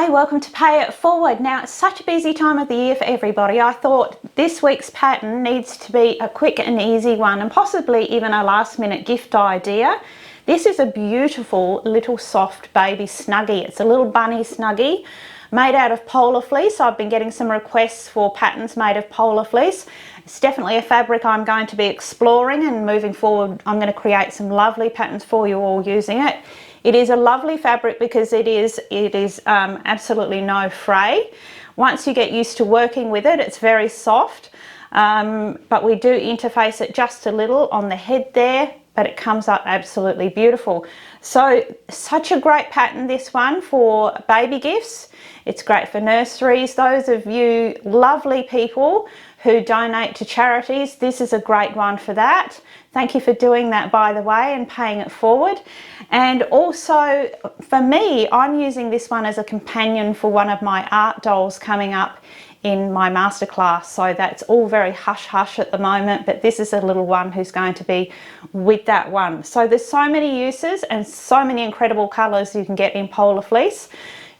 Hi, welcome to Pay It Forward. Now it's such a busy time of the year for everybody. I thought this week's pattern needs to be a quick and easy one and possibly even a last minute gift idea. This is a beautiful little soft baby snuggie. It's a little bunny snuggie made out of polar fleece. I've been getting some requests for patterns made of polar fleece. It's definitely a fabric I'm going to be exploring, and moving forward I'm going to create some lovely patterns for you all using it. It is a lovely fabric because it is absolutely no fray. Once you get used to working with it, it's very soft, but we do interface it just a little on the head there, but it comes up absolutely beautiful. So such a great pattern, this one, for baby gifts. It's great for nurseries. Those of you lovely people who donate to charities, this is a great one for that. Thank you for doing that, by the way, and paying it forward. And also for me, I'm using this one as a companion for one of my art dolls coming up in my masterclass. So that's all very hush hush at the moment, but this is a little one who's going to be with that one. So there's so many uses and so many incredible colors you can get in polar fleece.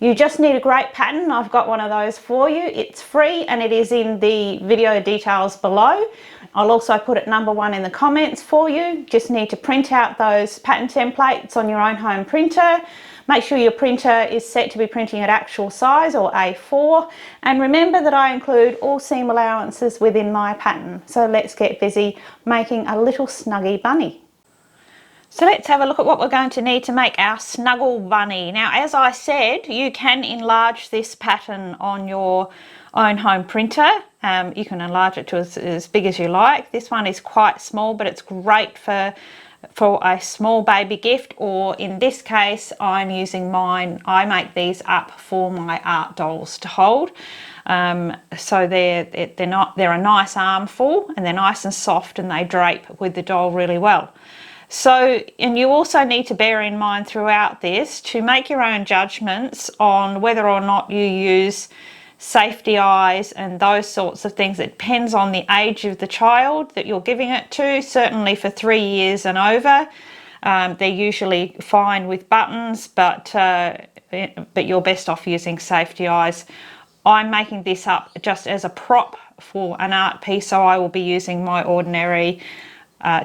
You just need a great pattern. I've got one of those for you. It's free and it is in the video details below. I'll also put it #1 in the comments for you. Just need to print out those pattern templates on your own home printer. Make sure your printer is set to be printing at actual size or A4. And remember that I include all seam allowances within my pattern. So let's get busy making a little snuggie bunny. So let's have a look at what we're going to need to make our Snuggle Bunny. Now, as I said, you can enlarge this pattern on your own home printer. You can enlarge it to as big as you like. This one is quite small, but it's great for a small baby gift, or in this case, I'm using mine. I make these up for my art dolls to hold. So they're a nice armful, and they're nice and soft, and they drape with the doll really well. So, and you also need to bear in mind throughout this to make your own judgments on whether or not you use safety eyes and those sorts of things. It depends on the age of the child that you're giving it to. Certainly for 3 years and over, they're usually fine with buttons, but you're best off using safety eyes. I'm making this up just as a prop for an art piece, so I will be using my ordinary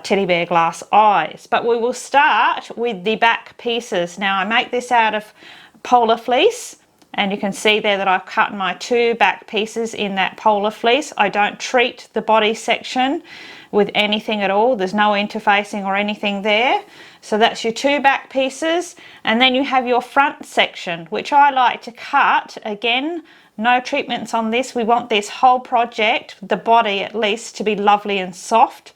teddy bear glass eyes. But we will start with the back pieces. Now, I make this out of polar fleece, and you can see there that I've cut my 2 back pieces in that polar fleece. I don't treat the body section with anything at all. There's no interfacing or anything there. So that's your 2 back pieces, and then you have your front section, which I like to cut. Again, no treatments on this. We want this whole project, the body at least, to be lovely and soft.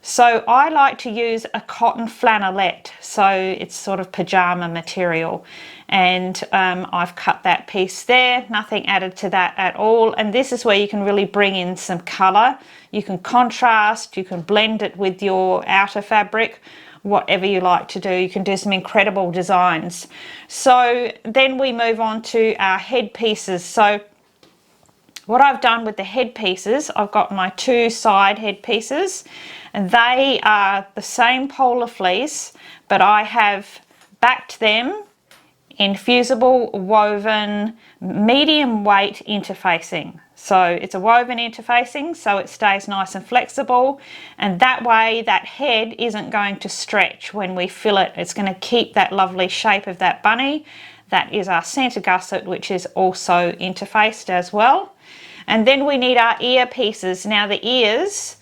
So I like to use a cotton flannelette, so it's sort of pajama material, and I've cut that piece there, nothing added to that at all. And this is where you can really bring in some colour. You can contrast, you can blend it with your outer fabric, whatever you like to do. You can do some incredible designs. So then we move on to our head pieces. So what I've done with the head pieces, I've got my 2 side head pieces, and they are the same polar fleece, but I have backed them in fusible woven medium weight interfacing. So it's a woven interfacing, so it stays nice and flexible, and that way that head isn't going to stretch when we fill it. It's going to keep that lovely shape of that bunny. That is our centre gusset, which is also interfaced as well. And then we need our ear pieces. Now the ears,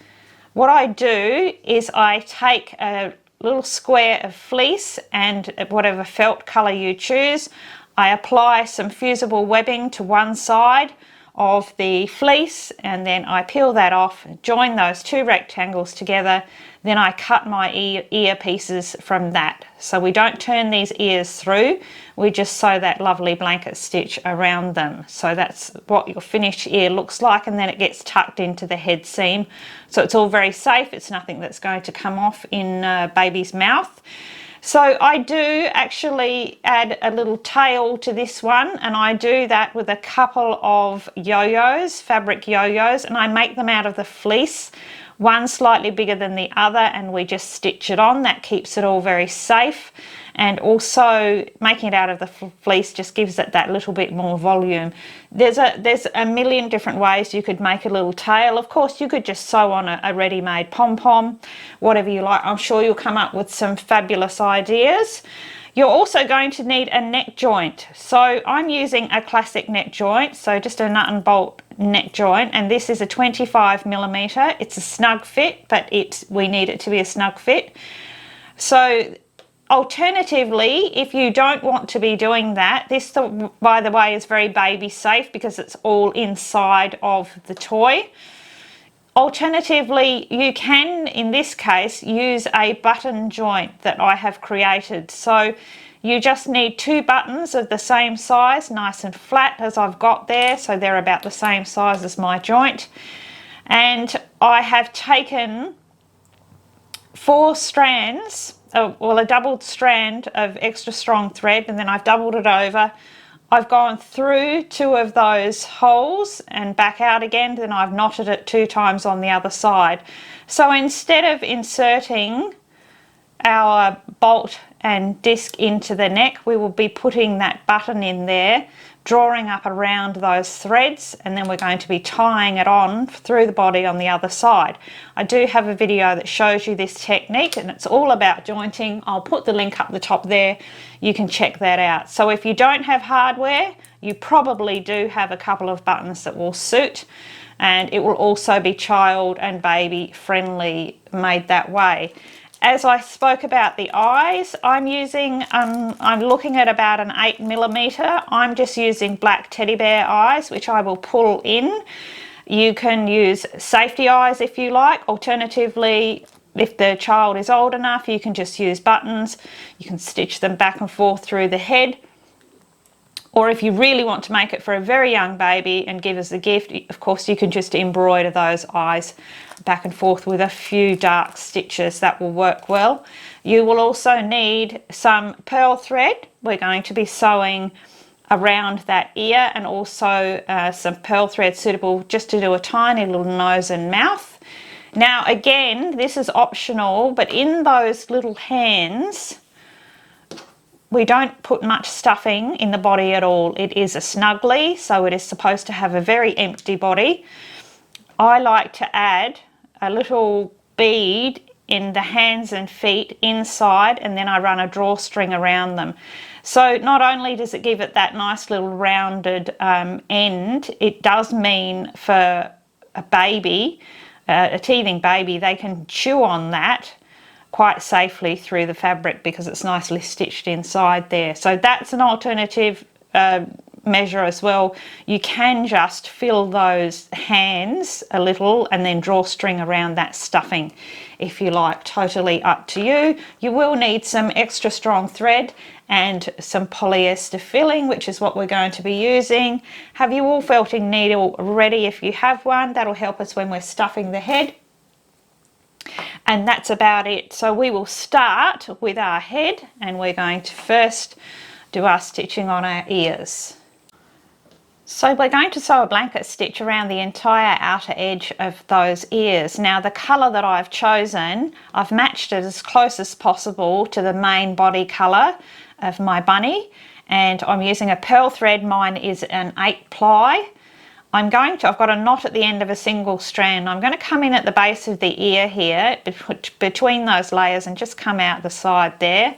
what I do is I take a little square of fleece and whatever felt colour you choose. I apply some fusible webbing to one side of the fleece, and then I peel that off, join those 2 rectangles together, then I cut my ear pieces from that. So we don't turn these ears through, we just sew that lovely blanket stitch around them. So that's what your finished ear looks like, and then it gets tucked into the head seam. So it's all very safe, it's nothing that's going to come off in baby's mouth. So I do actually add a little tail to this one, and I do that with a couple of yo-yos, fabric yo-yos, and I make them out of the fleece one slightly bigger than the other, and we just stitch it on. That keeps it all very safe, and also making it out of the fleece just gives it that little bit more volume. There's a million different ways you could make a little tail. Of course, you could just sew on a ready-made pom-pom, whatever you like. I'm sure you'll come up with some fabulous ideas. You're also going to need a neck joint. So I'm using a classic neck joint, so just a nut and bolt neck joint, and this is a 25mm. It's a snug fit, but we need it to be a snug fit. So alternatively, if you don't want to be doing that, this, by the way, is very baby safe because it's all inside of the toy. Alternatively, you can, in this case, use a button joint that I have created. So you just need 2 buttons of the same size, nice and flat as I've got there, so they're about the same size as my joint. And I have taken 4 strands, well, a doubled strand of extra strong thread, and then I've doubled it over. I've gone through 2 of those holes and back out again, then I've knotted it 2 times on the other side. So instead of inserting our bolt and disc into the neck, we will be putting that button in there, drawing up around those threads, and then we're going to be tying it on through the body on the other side. I do have a video that shows you this technique, and it's all about jointing. I'll put the link up the top there. You can check that out. So if you don't have hardware, you probably do have a couple of buttons that will suit, and it will also be child and baby friendly, made that way. As I spoke about the eyes, I'm looking at about an 8mm. I'm just using black teddy bear eyes, which I will pull in. You can use safety eyes if you like. Alternatively, if the child is old enough, you can just use buttons. You can stitch them back and forth through the head. Or if you really want to make it for a very young baby and give as a gift, of course you can just embroider those eyes back and forth with a few dark stitches. That will work well. You will also need some pearl thread. We're going to be sewing around that ear, and also some pearl thread suitable just to do a tiny little nose and mouth. Now again, this is optional, but in those little hands, we don't put much stuffing in the body at all. It is a snuggly, so it is supposed to have a very empty body. I like to add a little bead in the hands and feet inside, and then I run a drawstring around them. So not only does it give it that nice little rounded end, it does mean for a baby, a teething baby, they can chew on that quite safely through the fabric because it's nicely stitched inside there. So that's an alternative measure as well. You can just fill those hands a little and then draw string around that stuffing if you like, totally up to you. You will need some extra strong thread and some polyester filling, which is what we're going to be using. Have your wool felting needle ready if you have one. That'll help us when we're stuffing the head. And that's about it. So we will start with our head, and we're going to first do our stitching on our ears. So we're going to sew a blanket stitch around the entire outer edge of those ears. Now the colour that I've chosen, I've matched it as close as possible to the main body colour of my bunny, and I'm using a pearl thread. Mine is an 8-ply. I've got a knot at the end of a single strand. I'm going to come in at the base of the ear here, between those layers, and just come out the side there,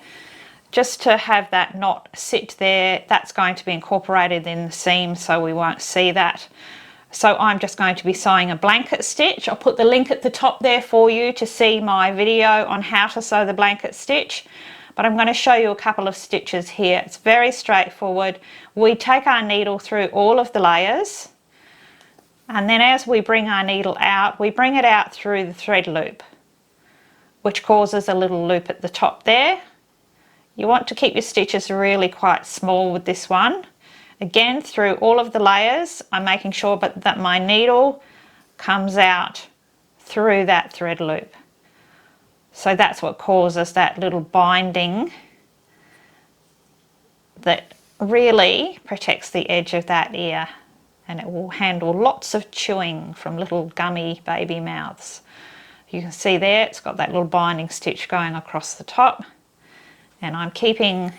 just to have that knot sit there. That's going to be incorporated in the seam, so we won't see that. So I'm just going to be sewing a blanket stitch. I'll put the link at the top there for you to see my video on how to sew the blanket stitch. But I'm going to show you a couple of stitches here. It's very straightforward. We take our needle through all of the layers, and then as we bring our needle out, we bring it out through the thread loop, which causes a little loop at the top there. You want to keep your stitches really quite small with this one. Again, through all of the layers, I'm making sure that my needle comes out through that thread loop. So that's what causes that little binding that really protects the edge of that ear, and it will handle lots of chewing from little gummy baby mouths. You can see there it's got that little binding stitch going across the top, and I'm keeping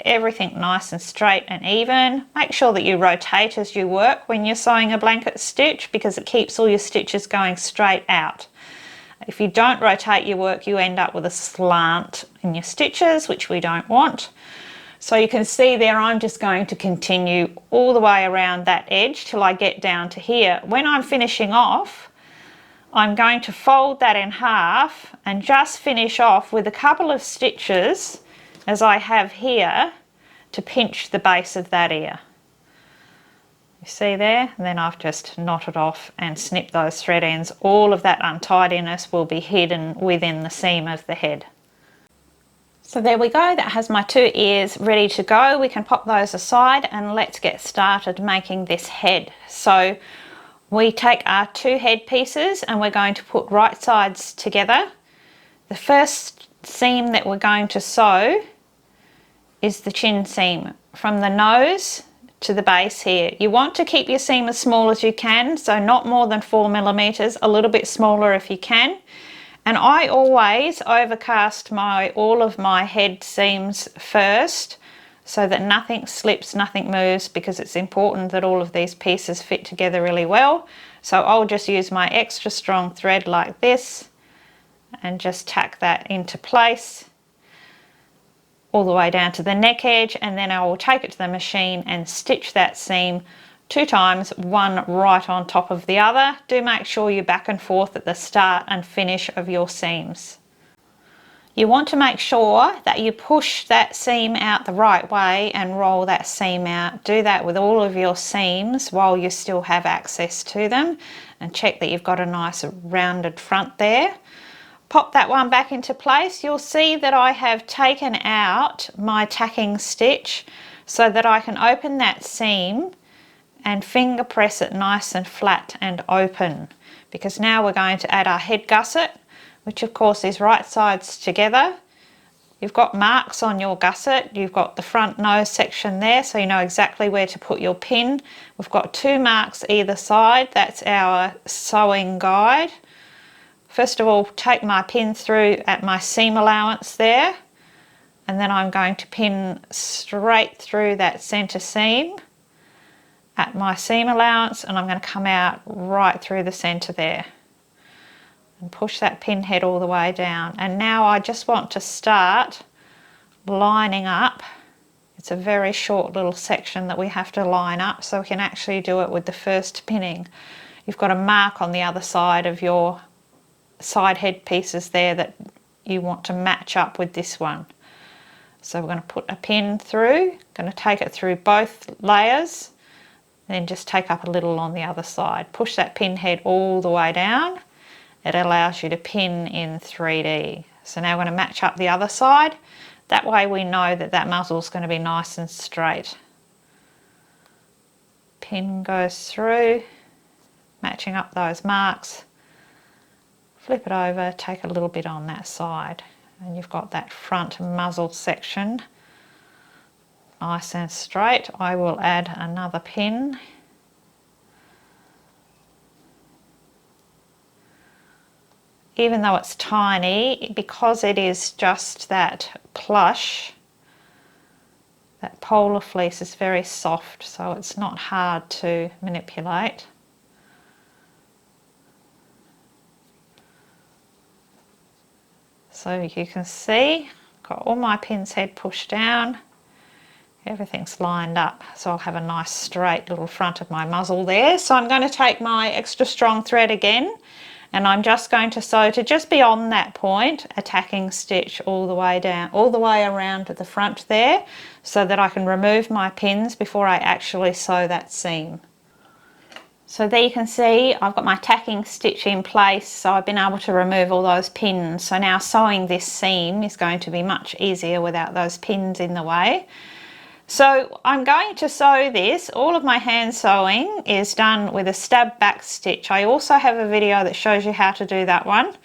everything nice and straight and even. Make sure that you rotate as you work when you're sewing a blanket stitch, because it keeps all your stitches going straight out. If you don't rotate your work, you end up with a slant in your stitches, which we don't want. So you can see there I'm just going to continue all the way around that edge till I get down to here. When I'm finishing off, I'm going to fold that in half and just finish off with a couple of stitches, as I have here, to pinch the base of that ear. You see there? And then I've just knotted off and snipped those thread ends. All of that untidiness will be hidden within the seam of the head. So there we go, that has my 2 ears ready to go. We can pop those aside and let's get started making this head. So we take our 2 head pieces and we're going to put right sides together. The first seam that we're going to sew is the chin seam from the nose to the base here. You want to keep your seam as small as you can, so not more than 4 millimeters, a little bit smaller if you can. And I always overcast all of my head seams first, so that nothing slips, nothing moves, because it's important that all of these pieces fit together really well. So I'll just use my extra strong thread like this and just tack that into place all the way down to the neck edge, and then I will take it to the machine and stitch that seam 2 times, one right on top of the other. Do make sure you're back and forth at the start and finish of your seams. You want to make sure that you push that seam out the right way and roll that seam out. Do that with all of your seams while you still have access to them, and check that you've got a nice rounded front there. Pop that one back into place. You'll see that I have taken out my tacking stitch so that I can open that seam and finger press it nice and flat and open, because now we're going to add our head gusset, which of course is right sides together. You've got marks on your gusset, you've got the front nose section there, so you know exactly where to put your pin. We've got 2 marks either side, that's our sewing guide. First of all, take my pin through at my seam allowance there, and then I'm going to pin straight through that centre seam at my seam allowance, and I'm going to come out right through the centre there and push that pin head all the way down. And now I just want to start lining up. It's a very short little section that we have to line up, so we can actually do it with the first pinning. You've got a mark on the other side of your side head pieces there that you want to match up with this one. So we're going to put a pin through, going to take it through both layers, then just take up a little on the other side. Push that pin head all the way down. It allows you to pin in 3D. So now we're going to match up the other side. That way we know that that muzzle is going to be nice and straight. Pin goes through, matching up those marks. Flip it over, take a little bit on that side, and you've got that front muzzle section nice and straight. I will add another pin. Even though it's tiny, because it is just that plush, that polar fleece is very soft, so it's not hard to manipulate. So you can see, got all my pins head pushed down, everything's lined up, so I'll have a nice straight little front of my muzzle there. So I'm going to take my extra strong thread again, and I'm just going to sew to just beyond that point a tacking stitch all the way down, all the way around to the front there, so that I can remove my pins before I actually sew that seam. So there you can see I've got my tacking stitch in place, so I've been able to remove all those pins. So now sewing this seam is going to be much easier without those pins in the way. So I'm going to sew this. All of my hand sewing is done with a stab back stitch. I also have a video that shows you how to do that one,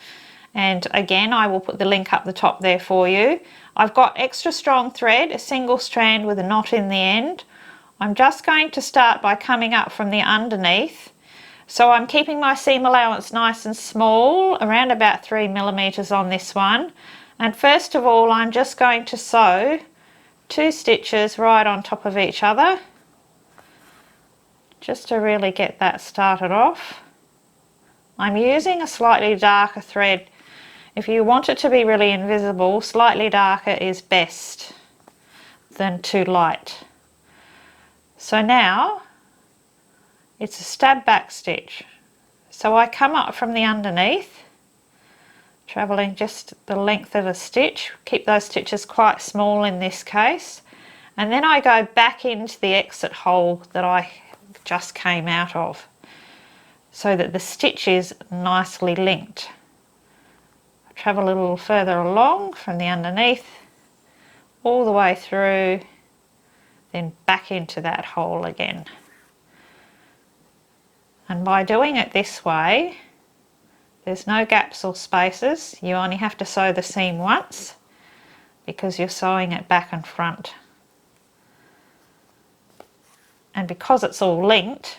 and again I will put the link up the top there for you. I've got extra strong thread, a single strand with a knot in the end. I'm just going to start by coming up from the underneath, So I'm keeping my seam allowance nice and small, around about 3 millimeters on this one. And first of all, I'm just going to sew 2 stitches right on top of each other, just to really get that started off. I'm using a slightly darker thread. If you want it to be really invisible, slightly darker is best than too light. So now it's a stab back stitch. So I come up from the underneath, travelling just the length of a stitch. Keep those stitches quite small in this case. And then I go back into the exit hole that I just came out of, so that the stitch is nicely linked. I travel a little further along from the underneath, all the way through, then back into that hole again. And by doing it this way, there's no gaps or spaces. You only have to sew the seam once because you're sewing it back and front. And because it's all linked,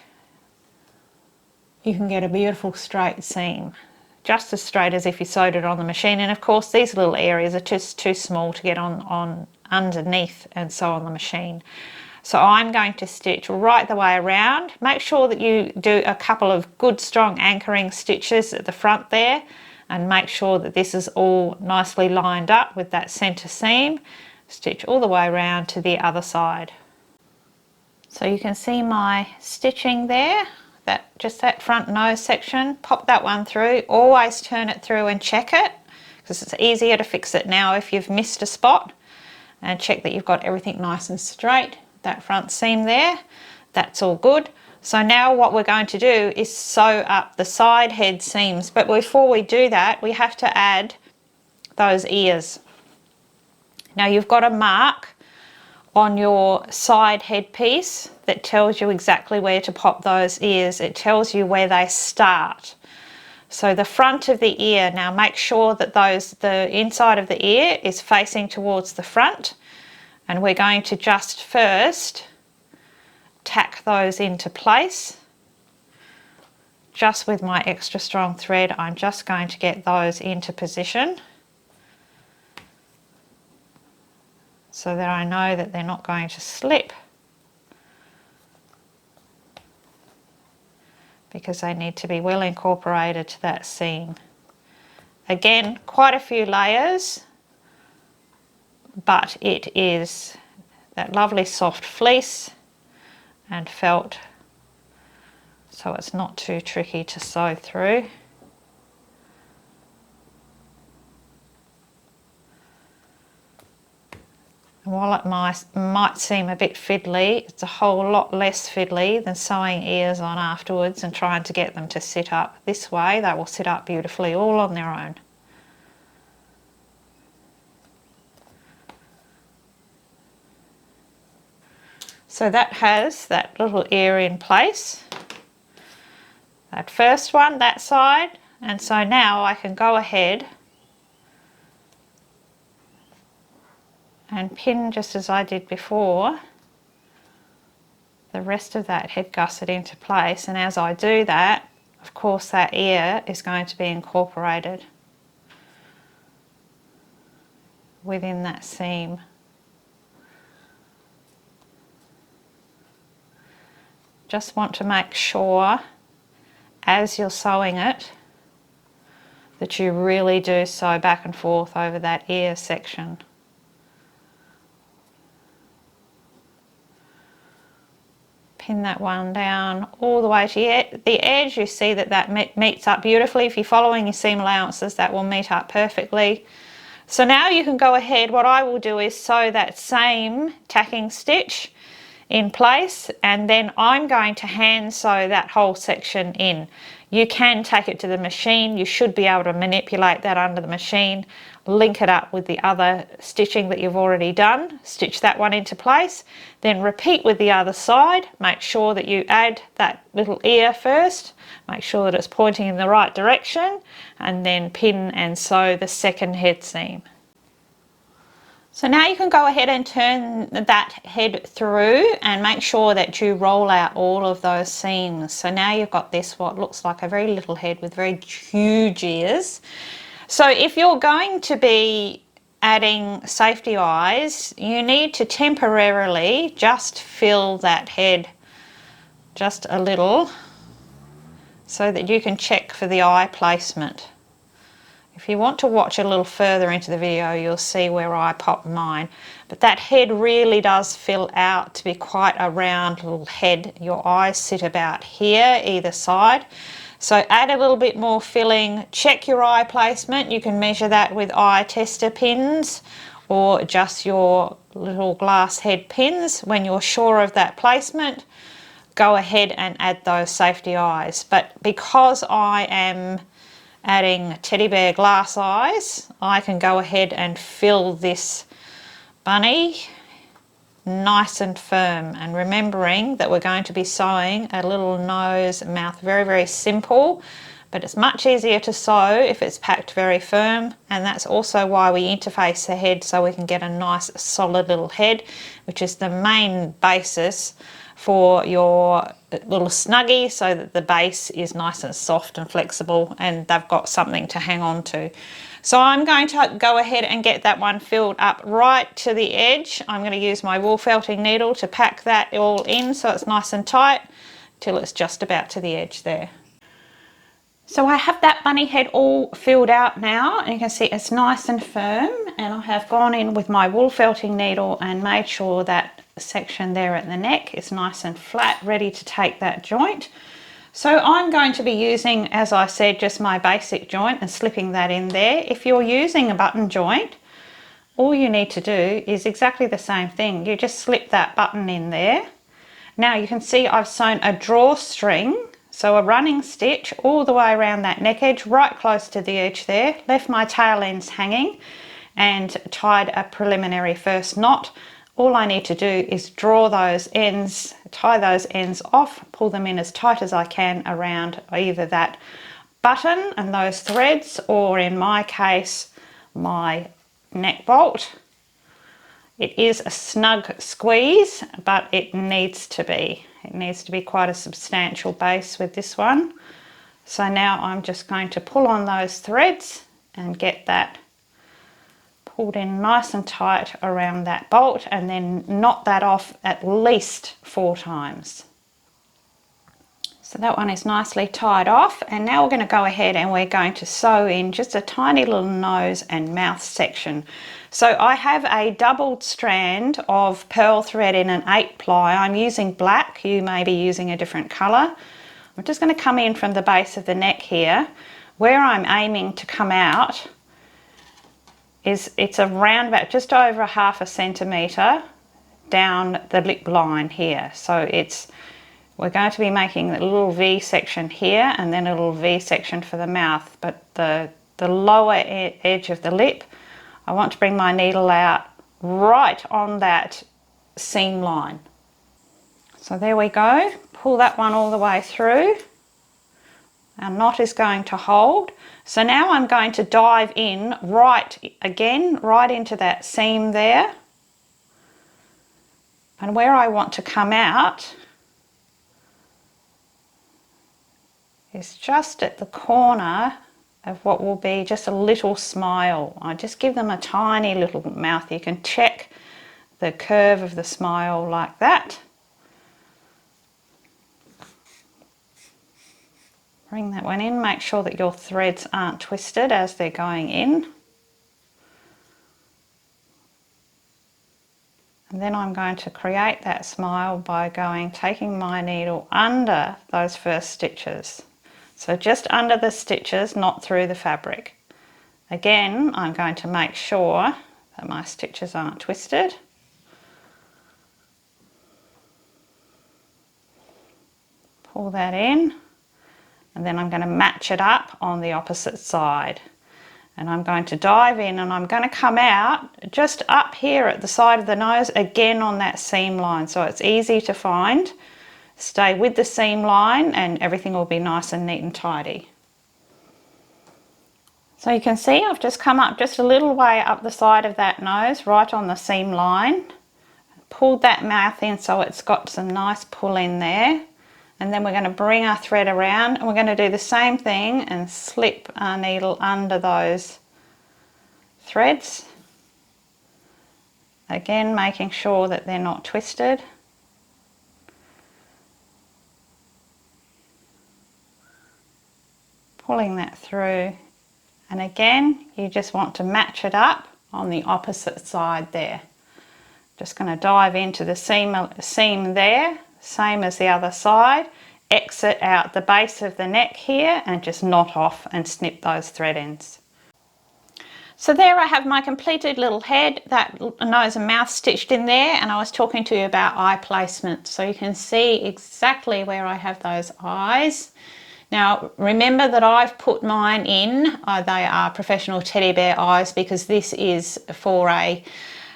you can get a beautiful straight seam, just as straight as if you sewed it on the machine. And of course these little areas are just too small to get on underneath and sew on the machine. So I'm going to stitch right the way around. Make sure that you do a couple of good strong anchoring stitches at the front there, and make sure that this is all nicely lined up with that center seam. Stitch all the way around to the other side. So you can see my stitching there, just that front nose section. Pop that one through, always turn it through and check it, because it's easier to fix it now if you've missed a spot, and check that you've got everything nice and straight. That front seam there, that's all good. So now what we're going to do is sew up the side head seams, but before we do that we have to add those ears. Now you've got a mark on your side head piece that tells you exactly where to pop those ears. It tells you where they start. So the front of the ear, now make sure that the inside of the ear is facing towards the front, and we're going to just first tack those into place. Just with my extra strong thread, I'm just going to get those into position so that I know that they're not going to slip, because they need to be well incorporated to that seam. Again, quite a few layers, but it is that lovely soft fleece and felt, so it's not too tricky to sew through. And while it might seem a bit fiddly, it's a whole lot less fiddly than sewing ears on afterwards and trying to get them to sit up. This way they will sit up beautifully all on their own. So that has that little ear in place, that first one, that side, and so now I can go ahead and pin, just as I did before, the rest of that head gusset into place. And as I do that, of course that ear is going to be incorporated within that seam. Just want to make sure as you're sewing it that you really do sew back and forth over that ear section. Pin that one down all the way to the edge. You see that that meets up beautifully. If you're following your seam allowances, that will meet up perfectly. So now you can go ahead. What I will do is sew that same tacking stitch in place, and then I'm going to hand sew that whole section in. You can take it to the machine. You should be able to manipulate that under the machine, link it up with the other stitching that you've already done, stitch that one into place, then repeat with the other side. Make sure that you add that little ear first, make sure that it's pointing in the right direction, and then pin and sew the second head seam. So now you can go ahead and turn that head through and make sure that you roll out all of those seams. So now you've got this, what looks like a very little head with very huge ears. So if you're going to be adding safety eyes, you need to temporarily just fill that head just a little so that you can check for the eye placement. If you want to watch a little further into the video, you'll see where I pop mine. But that head really does fill out to be quite a round little head. Your eyes sit about here, either side. So add a little bit more filling, check your eye placement. You can measure that with eye tester pins or just your little glass head pins. When you're sure of that placement, go ahead and add those safety eyes. But because I am adding teddy bear glass eyes, I can go ahead and fill this bunny nice and firm, and remembering that we're going to be sewing a little nose, mouth, very, very simple, but it's much easier to sew if it's packed very firm, and that's also why we interface the head so we can get a nice solid little head, which is the main basis for your little snuggie, so that the base is nice and soft and flexible and they've got something to hang on to. So I'm going to go ahead and get that one filled up right to the edge. I'm going to use my wool felting needle to pack that all in so it's nice and tight till it's just about to the edge there. So I have that bunny head all filled out now, and you can see it's nice and firm, and I have gone in with my wool felting needle and made sure that section there at the neck is nice and flat, ready to take that joint. So I'm going to be using, as I said, just my basic joint and slipping that in there. If you're using a button joint, all you need to do is exactly the same thing. You just slip that button in there. Now you can see I've sewn a drawstring, so a running stitch all the way around that neck edge, right close to the edge there, left my tail ends hanging and tied a preliminary first knot. All I need to do is draw those ends, tie those ends off, pull them in as tight as I can around either that button and those threads, or in my case, my neck bolt. It is a snug squeeze, but it needs to be quite a substantial base with this one. So now I'm just going to pull on those threads and get that pulled in nice and tight around that bolt, and then knot that off at least 4 times. So that one is nicely tied off, and now we're going to go ahead and we're going to sew in just a tiny little nose and mouth section. So I have a doubled strand of pearl thread in an 8 ply. I'm using black, you may be using a different colour. I'm just going to come in from the base of the neck here. Where I'm aiming to come out is it's around about just over 1/2 centimetre down the lip line here. So we're going to be making a little V section here and then a little V section for the mouth, but the lower edge of the lip, I want to bring my needle out right on that seam line. So there we go, pull that one all the way through. Our knot is going to hold. So now I'm going to dive in right into that seam there. And where I want to come out is just at the corner of what will be just a little smile. I just give them a tiny little mouth. You can check the curve of the smile like that. Bring that one in, make sure that your threads aren't twisted as they're going in. And then I'm going to create that smile by taking my needle under those first stitches. So just under the stitches, not through the fabric. Again, I'm going to make sure that my stitches aren't twisted. Pull that in. And then I'm going to match it up on the opposite side. And I'm going to dive in and I'm going to come out just up here at the side of the nose, again on that seam line. So it's easy to find. Stay with the seam line and everything will be nice and neat and tidy. So you can see I've just come up just a little way up the side of that nose, right on the seam line. Pulled that mouth in so it's got some nice pull in there. And then we're going to bring our thread around and we're going to do the same thing and slip our needle under those threads. Again, making sure that they're not twisted. Pulling that through. And again, you just want to match it up on the opposite side there. Just going to dive into the seam there, same as the other side. Exit out the base of the neck here and just knot off and snip those thread ends. So there I have my completed little head, that nose and mouth stitched in there, and I was talking to you about eye placement. So you can see exactly where I have those eyes. Now remember that I've put mine in, they are professional teddy bear eyes because this is for a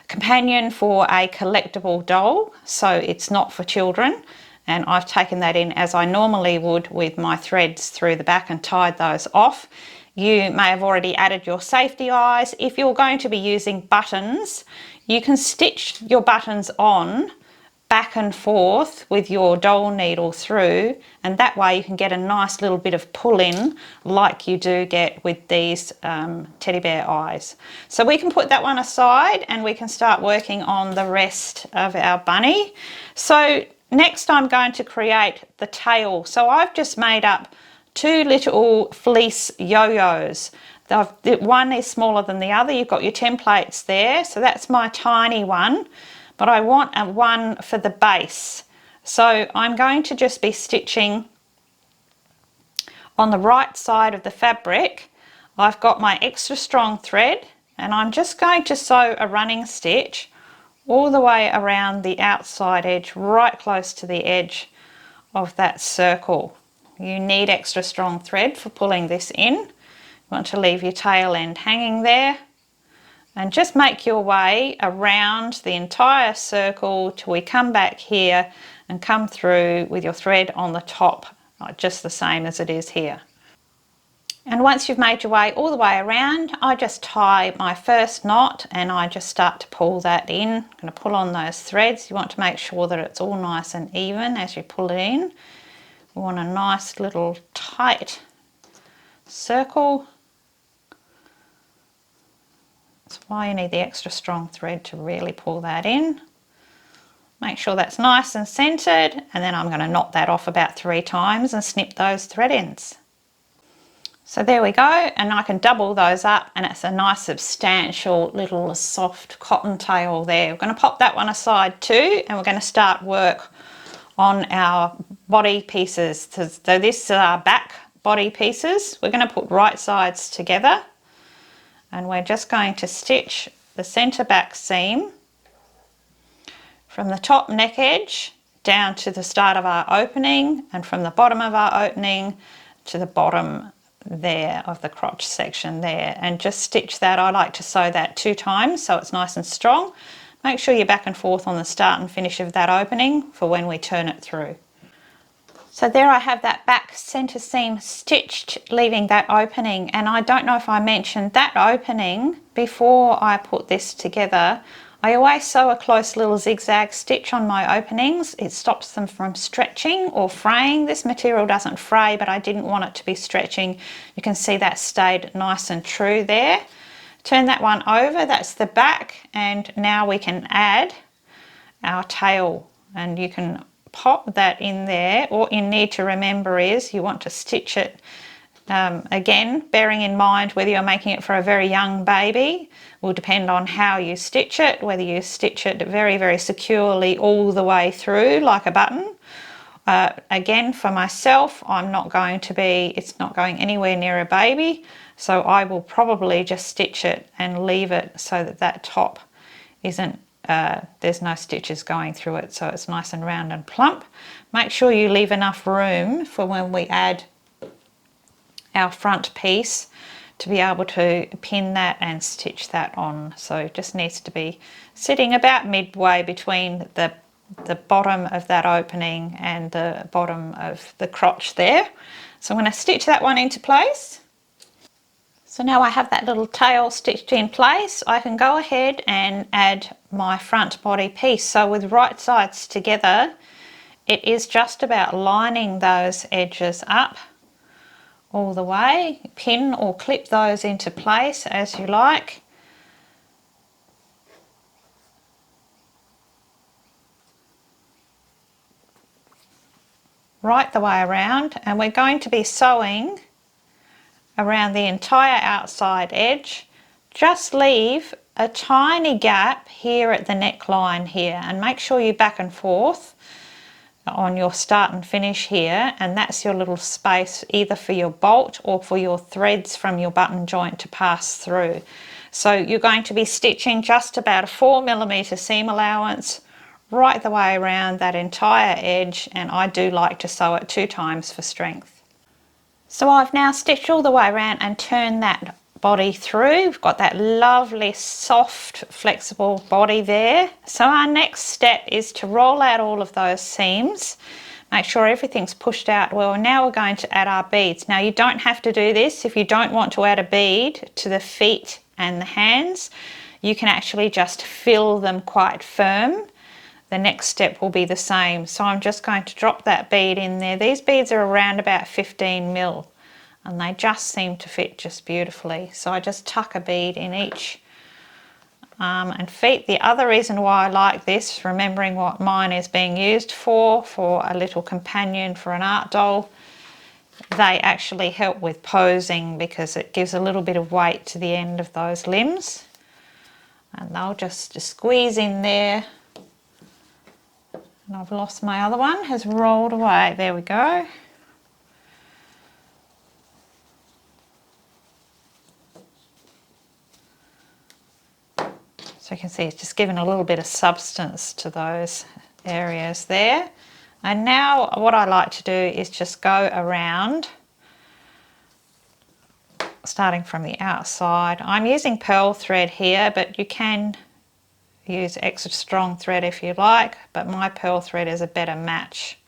companion for a collectible doll, so it's not for children. And I've taken that in as I normally would with my threads through the back and tied those off. You may have already added your safety eyes. If you're going to be using buttons, you can stitch your buttons on back and forth with your doll needle through, and that way you can get a nice little bit of pull in like you do get with these teddy bear eyes. So we can put that one aside and we can start working on the rest of our bunny. So next I'm going to create the tail. So I've just made up two little fleece yo-yos. One is smaller than the other. You've got your templates there. So that's my tiny one, but I want a one for the base. So I'm going to just be stitching on the right side of the fabric. I've got my extra strong thread and I'm just going to sew a running stitch all the way around the outside edge, right close to the edge of that circle. You need extra strong thread for pulling this in. You want to leave your tail end hanging there and just make your way around the entire circle till we come back here and come through with your thread on the top, just the same as it is here. And once you've made your way all the way around, I just tie my first knot and I just start to pull that in. I'm going to pull on those threads. You want to make sure that it's all nice and even as you pull it in. You want a nice little tight circle. That's why you need the extra strong thread to really pull that in. Make sure that's nice and centered, and then I'm going to knot that off about 3 times and snip those thread ends. So there we go, and I can double those up and it's a nice substantial little soft cotton tail there. We're going to pop that one aside too, and we're going to start work on our body pieces. So this is our back body pieces. We're going to put right sides together and we're just going to stitch the center back seam from the top neck edge down to the start of our opening, and from the bottom of our opening to the bottom there of the crotch section there, and just stitch that. I like to sew that 2 times so it's nice and strong. Make sure you're back and forth on the start and finish of that opening for when we turn it through. So there I have that back center seam stitched, leaving that opening, and I don't know if I mentioned that opening before I put this together. I always sew a close little zigzag stitch on my openings. It stops them from stretching or fraying. This material doesn't fray, but I didn't want it to be stretching. You can see that stayed nice and true there. Turn that one over, that's the back, and now we can add our tail, and you can pop that in there. What you need to remember is you want to stitch it again, bearing in mind whether you're making it for a very young baby will depend on how you stitch it, whether you stitch it very, very securely all the way through like a button. Again, for myself, it's not going anywhere near a baby, so I will probably just stitch it and leave it so that that top isn't, there's no stitches going through it, so it's nice and round and plump. Make sure you leave enough room for when we add our front piece to be able to pin that and stitch that on. So it just needs to be sitting about midway between the bottom of that opening and the bottom of the crotch there. So I'm going to stitch that one into place. So now I have that little tail stitched in place, I can go ahead and add my front body piece. So with right sides together, it is just about lining those edges up all the way. Pin or clip those into place as you like. Right the way around, and we're going to be sewing around the entire outside edge. Just leave a tiny gap here at the neckline here, and make sure you back and forth on your start and finish here, and that's your little space either for your bolt or for your threads from your button joint to pass through. So you're going to be stitching just about a 4mm seam allowance right the way around that entire edge, and I do like to sew it 2 times for strength. So I've now stitched all the way around and turned that body through. We've got that lovely soft flexible body there. So our next step is to roll out all of those seams, make sure everything's pushed out well. Now we're going to add our beads. Now you don't have to do this if you don't want to add a bead to the feet and the hands. You can actually just fill them quite firm. The next step will be the same. So I'm just going to drop that bead in there. These beads are around about 15mm and they just seem to fit just beautifully. So I just tuck a bead in each arm and feet. The other reason why I like this, remembering what mine is being used for a little companion for an art doll, they actually help with posing because it gives a little bit of weight to the end of those limbs. And they'll just squeeze in there. And I've lost my other one, has rolled away. There we go. So you can see it's just given a little bit of substance to those areas there. And now what I like to do is just go around, starting from the outside. I'm using pearl thread here, but you can use extra strong thread if you like, but my pearl thread is a better match.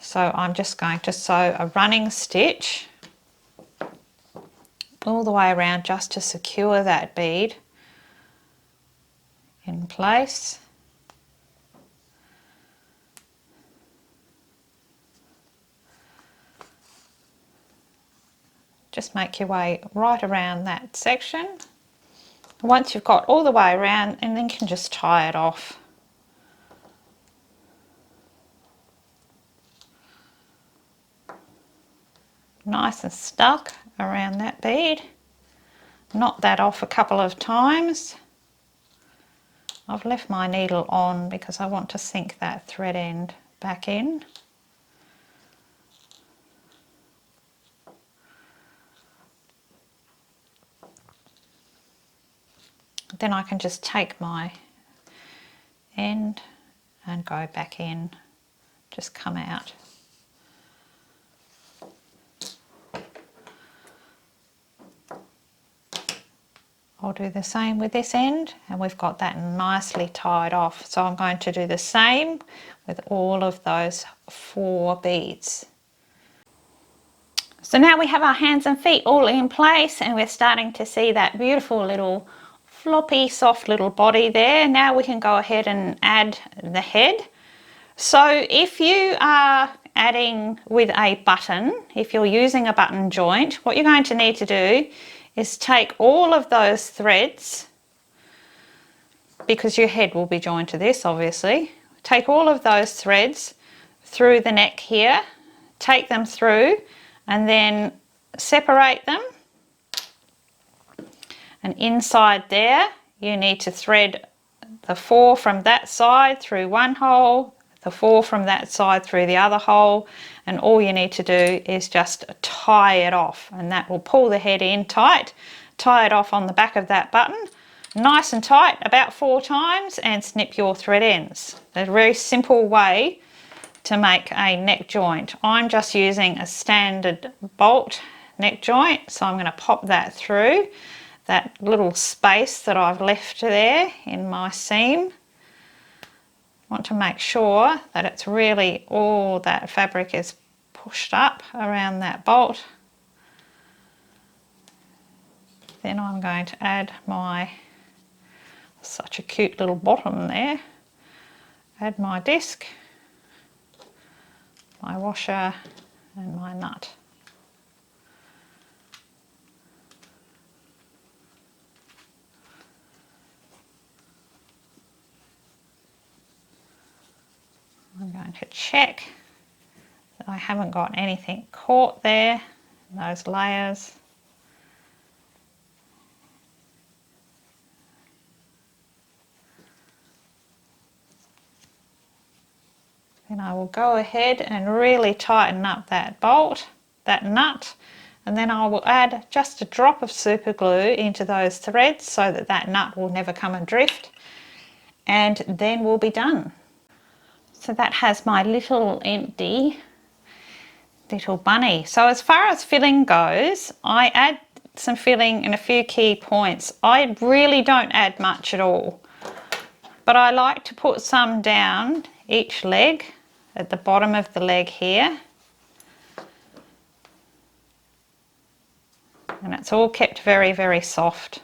So I'm just going to sew a running stitch all the way around just to secure that bead in place. Just make your way right around that section. Once you've got all the way around, and then you can just tie it off. Nice and stuck around that bead. Knot that off a couple of times. I've left my needle on because I want to sink that thread end back in. Then I can just take my end and go back in, just come out. I'll do the same with this end, and we've got that nicely tied off. So I'm going to do the same with all of those 4 beads. So now we have our hands and feet all in place, and we're starting to see that beautiful little floppy soft little body there. Now we can go ahead and add the head. So if you are adding with a button, if you're using a button joint, what you're going to need to do is take all of those threads, because your head will be joined to this obviously, take all of those threads through the neck here, take them through and then separate them. And inside there you need to thread the 4 from that side through one hole, the 4 from that side through the other hole, and all you need to do is just tie it off, and that will pull the head in tight. Tie it off on the back of that button nice and tight about 4 times and snip your thread ends. A very simple way to make a neck joint. I'm just using a standard bolt neck joint, so I'm going to pop that through that little space that I've left there in my seam. Want to make sure that it's really all that fabric is pushed up around that bolt. Then I'm going to add my, such a cute little bottom there, add my disc, my washer and my nut. I'm going to check that I haven't got anything caught there in those layers. Then I will go ahead and really tighten up that bolt, that nut, and then I will add just a drop of super glue into those threads so that that nut will never come adrift, and then we'll be done. So that has my little empty little bunny. So as far as filling goes, I add some filling in a few key points. I really don't add much at all, but I like to put some down each leg, at the bottom of the leg here, and it's all kept very, very soft.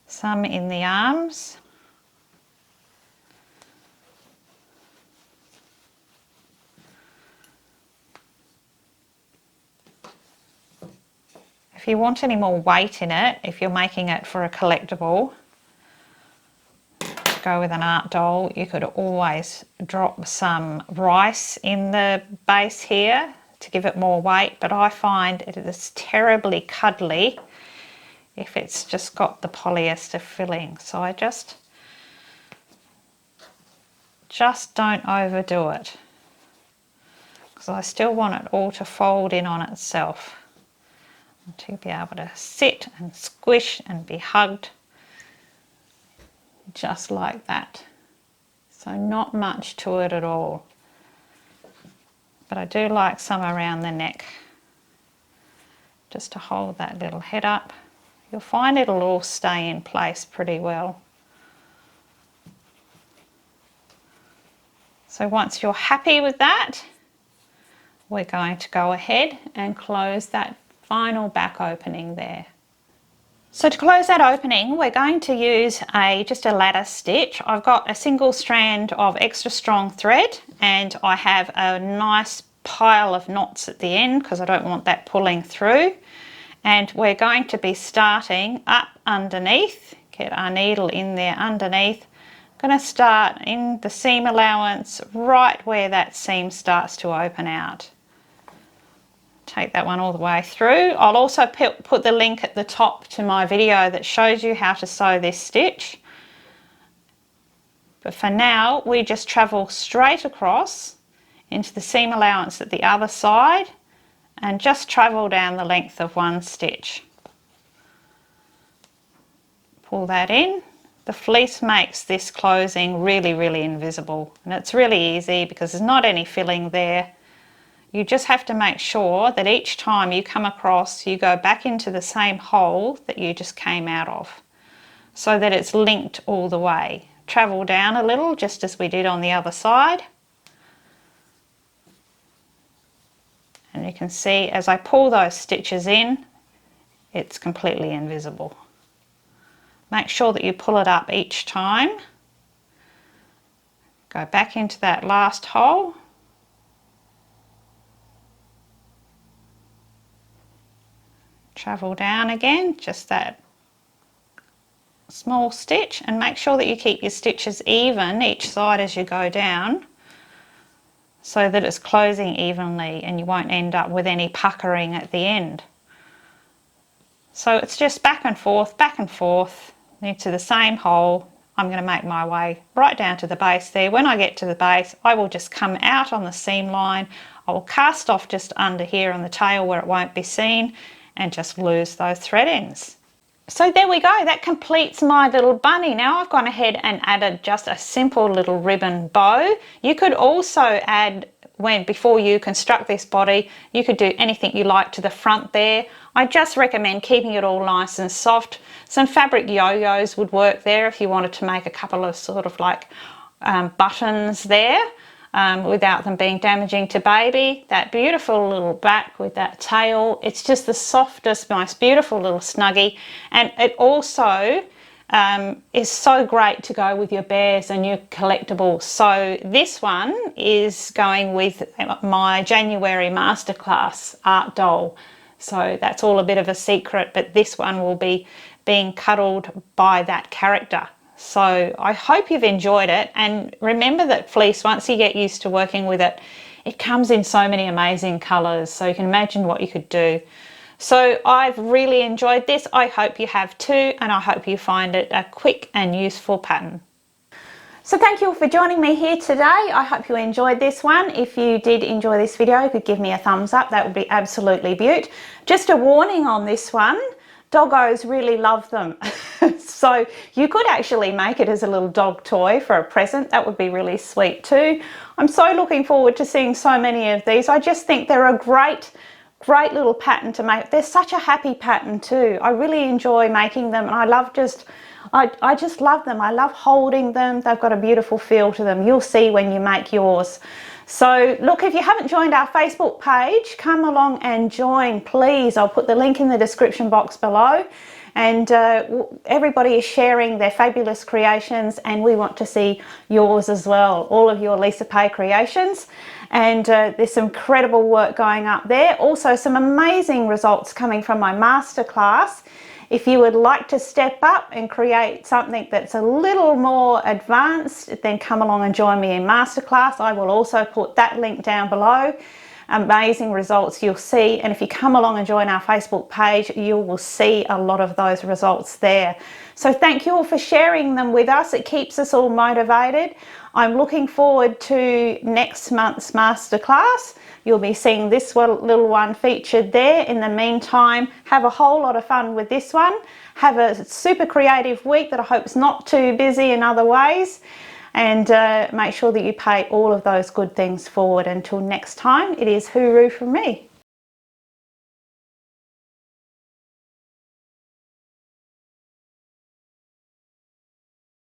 Some in the arms. If you want any more weight in it, if you're making it for a collectible, to go with an art doll, you could always drop some rice in the base here to give it more weight, but I find it is terribly cuddly if it's just got the polyester filling. So I just don't overdo it, because I still want it all to fold in on itself, to be able to sit and squish and be hugged just like that. So not much to it at all, but I do like some around the neck just to hold that little head up. You'll find it'll all stay in place pretty well. So once you're happy with that, we're going to go ahead and close that final back opening there. So to close that opening, we're going to use just a lattice stitch. I've got a single strand of extra strong thread, and I have a nice pile of knots at the end because I don't want that pulling through. And we're going to be starting up underneath, get our needle in there underneath. I'm going to start in the seam allowance right where that seam starts to open out. Take that one all the way through. I'll also put the link at the top to my video that shows you how to sew this stitch. But for now, we just travel straight across into the seam allowance at the other side and just travel down the length of one stitch. Pull that in. The fleece makes this closing really, really invisible, and it's really easy because there's not any filling there. You just have to make sure that each time you come across, you go back into the same hole that you just came out of, so that it's linked all the way. Travel down a little, just as we did on the other side. And you can see as I pull those stitches in, it's completely invisible. Make sure that you pull it up each time. Go back into that last hole. Travel down again, just that small stitch, and make sure that you keep your stitches even each side as you go down, so that it's closing evenly and you won't end up with any puckering at the end. So it's just back and forth into the same hole. I'm going to make my way right down to the base there. When I get to the base, I will just come out on the seam line. I will cast off just under here on the tail where it won't be seen, and just lose those thread ends. So there we go, that completes my little bunny. Now I've gone ahead and added just a simple little ribbon bow. You could also add, before you construct this body, you could do anything you like to the front there. I just recommend keeping it all nice and soft. Some fabric yo-yos would work there if you wanted to make a couple of sort of like buttons there. without them being damaging to baby. That beautiful little back with that tail, it's just the softest, most beautiful little snuggie, and it also is so great to go with your bears and your collectibles. So this one is going with my January masterclass art doll. So that's all a bit of a secret, but this one will be being cuddled by that character. So I hope you've enjoyed it, and remember that fleece, once you get used to working with it, it comes in so many amazing colours, so you can imagine what you could do. So I've really enjoyed this. I hope you have too, and I hope you find it a quick and useful pattern. So thank you for joining me here today. I hope you enjoyed this one. If you did enjoy this video, you could give me a thumbs up. That would be absolutely beaut. Just a warning on this one, doggos really love them. So you could actually make it as a little dog toy for a present. That would be really sweet too. I'm so looking forward to seeing so many of these. I just think they're a great little pattern to make. They're such a happy pattern too. I really enjoy making them, and I love I just love them. I love holding them. They've got a beautiful feel to them. You'll see when you make yours. So look, if you haven't joined our Facebook page, come along and join, please. I'll put the link in the description box below, and everybody is sharing their fabulous creations, and we want to see yours as well, all of your Lisa Pay creations. And there's some incredible work going up there. Also some amazing results coming from my masterclass. If you would like to step up and create something that's a little more advanced, then come along and join me in masterclass. I will also put that link down below. Amazing results you'll see, and if you come along and join our Facebook page, you will see a lot of those results there. So thank you all for sharing them with us. It keeps us all motivated. I'm looking forward to next month's masterclass. You'll be seeing this little one featured there. In the meantime, have a whole lot of fun with this one. Have a super creative week that I hope is not too busy in other ways. And make sure that you pay all of those good things forward. Until next time, it is hooroo from me.